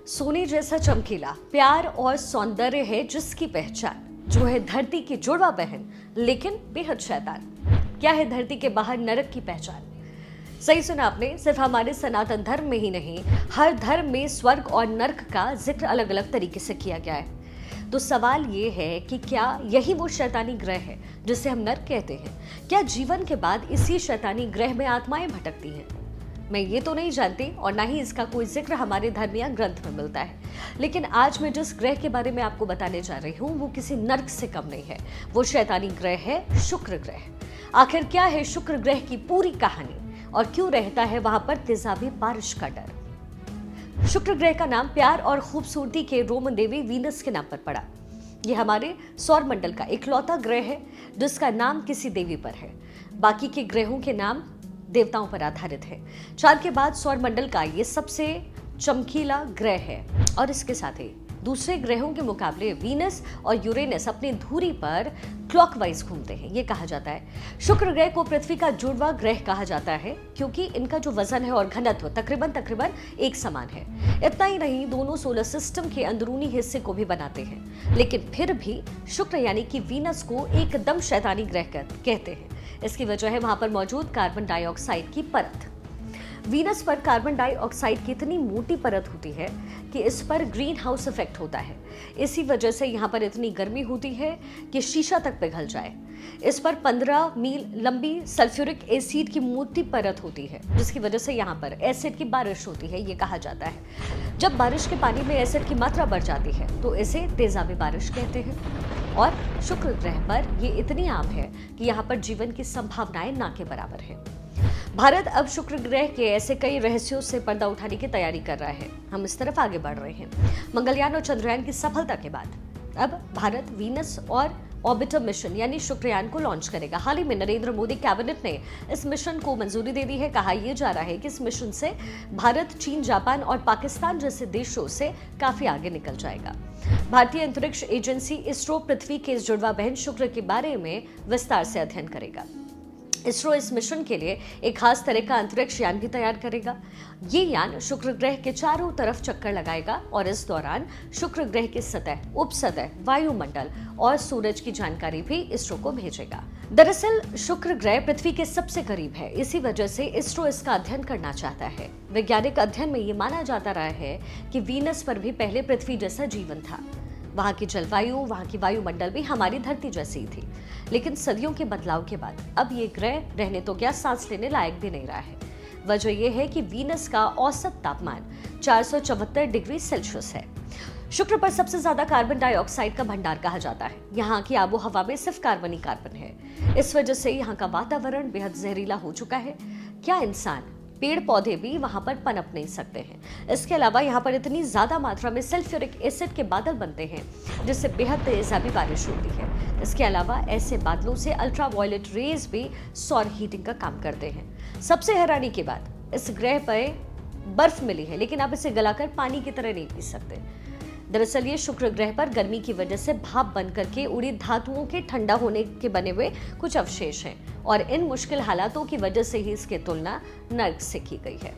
सोने जैसा चमकीला प्यार और सौंदर्य है जिसकी पहचान, जो है धरती की जुड़वा बहन लेकिन बेहद शैतान। क्या है धरती के बाहर नरक की पहचान? सही सुना आपने। सिर्फ हमारे सनातन धर्म में ही नहीं, हर धर्म में स्वर्ग और नरक का जिक्र अलग अलग तरीके से किया गया है। तो सवाल ये है कि क्या यही वो शैतानी ग्रह है जिसे हम नरक कहते हैं? क्या जीवन के बाद इसी शैतानी ग्रह में आत्माएं भटकती हैं? मैं ये तो नहीं जानती और ना ही इसका कोई जिक्र हमारे धर्म या ग्रंथ में मिलता है, लेकिन आज मैं जिस ग्रह के बारे में आपको बताने जा रही हूँ वो किसी नर्क से कम नहीं है। वो शैतानी ग्रह है शुक्र ग्रह। आखिर क्या है शुक्र ग्रह की पूरी कहानी और क्यों रहता है वहां पर तेजाबी बारिश का डर? शुक्र ग्रह का नाम प्यार और खूबसूरती के रोमन देवी वीनस के नाम पर पड़ा। यह हमारे सौर मंडल का इकलौता ग्रह है जिसका नाम किसी देवी पर है। बाकी के ग्रहों के नाम देवताओं पर आधारित है। चांद के बाद सौर मंडल का ये सबसे चमकीला ग्रह है और इसके साथ ही दूसरे ग्रहों के मुकाबले वीनस और यूरेनस अपनी धुरी पर क्लॉकवाइज घूमते हैं। ये कहा जाता है शुक्र ग्रह को पृथ्वी का जुड़वा ग्रह कहा जाता है क्योंकि इनका जो वजन है और घनत्व तकरीबन एक समान है। इतना ही नहीं, दोनों सोलर सिस्टम के अंदरूनी हिस्से को भी बनाते हैं, लेकिन फिर भी शुक्र यानी कि वीनस को एकदम शैतानी ग्रह कहते हैं। इसकी वजह है वहां पर मौजूद कार्बन डाइऑक्साइड की परत। वीनस पर कार्बन डाइऑक्साइड की इतनी मोटी परत होती है कि इस पर ग्रीन हाउस इफेक्ट होता है। इसी वजह से यहाँ पर इतनी गर्मी होती है कि शीशा तक पिघल जाए। इस पर 15 मील लंबी सल्फ्यूरिक एसिड की मोटी परत होती है जिसकी वजह से यहाँ पर एसिड की बारिश होती है। ये कहा जाता है जब बारिश के पानी में एसिड की मात्रा बढ़ जाती है तो इसे तेजाबी बारिश कहते हैं। और शुक्र ग्रह पर ये इतनी आम है कि यहाँ पर जीवन की संभावनाएं ना के बराबर है। भारत अब शुक्र ग्रह के ऐसे कई रहस्यों से पर्दा उठाने की तैयारी कर रहा है। हम इस तरफ आगे बढ़ रहे हैं। मंगलयान और चंद्रयान की सफलता के बाद अब भारत वीनस और ऑर्बिटर मिशन यानी शुक्रयान को लॉन्च करेगा। हाल ही में नरेंद्र मोदी कैबिनेट ने इस मिशन को मंजूरी दे दी है। कहा यह जा रहा है कि इस मिशन से भारत, चीन, जापान और पाकिस्तान जैसे देशों से काफी आगे निकल जाएगा। भारतीय अंतरिक्ष एजेंसी इसरो पृथ्वी के इस जुड़वा बहन शुक्र के बारे में विस्तार से अध्ययन करेगा। इसरो इस मिशन के लिए एक खास तरह का अंतरिक्ष यान भी तैयार करेगा। ये यान शुक्र ग्रह के चारों तरफ चक्कर लगाएगा और इस दौरान शुक्र ग्रह की सतह, उपसतह, वायुमंडल और सूरज की जानकारी भी इसरो को भेजेगा। दरअसल शुक्र ग्रह पृथ्वी के सबसे करीब है, इसी वजह से इसरो इसका अध्ययन करना चाहता है। वैज्ञानिक अध्ययन में ये माना जाता रहा है कि वीनस पर भी पहले पृथ्वी जैसा जीवन था। वहाँ की जलवायु, वहाँ की वायुमंडल भी हमारी धरती जैसी ही थी, लेकिन सदियों के बदलाव के बाद अब ये ग्रह रहने तो क्या, सांस लेने लायक भी नहीं रहा है। वजह यह है कि वीनस का औसत तापमान 474 डिग्री सेल्सियस है। शुक्र पर सबसे ज्यादा कार्बन डाइऑक्साइड का भंडार कहा जाता है। यहाँ की आबो हवा में सिर्फ कार्बन ही कार्बन है। इस वजह से यहाँ का वातावरण बेहद जहरीला हो चुका है। क्या इंसान, पेड़ पौधे भी वहां पर पनप नहीं सकते हैं। इसके अलावा यहाँ पर इतनी ज्यादा मात्रा में सल्फ्यूरिक एसिड के बादल बनते हैं जिससे बेहद तेजाबी बारिश होती है। इसके अलावा ऐसे बादलों से अल्ट्रावायलेट रेज भी सौर हीटिंग का काम करते हैं। सबसे हैरानी की बात, इस ग्रह पर बर्फ मिली है लेकिन आप इसे गलाकर पानी की तरह नहीं पी सकते। दरअसल ये शुक्र ग्रह पर गर्मी की वजह से भाप बन करके उड़ी धातुओं के ठंडा होने के बने हुए कुछ अवशेष हैं और इन मुश्किल हालातों की वजह से ही इसकी तुलना नर्क से की गई है।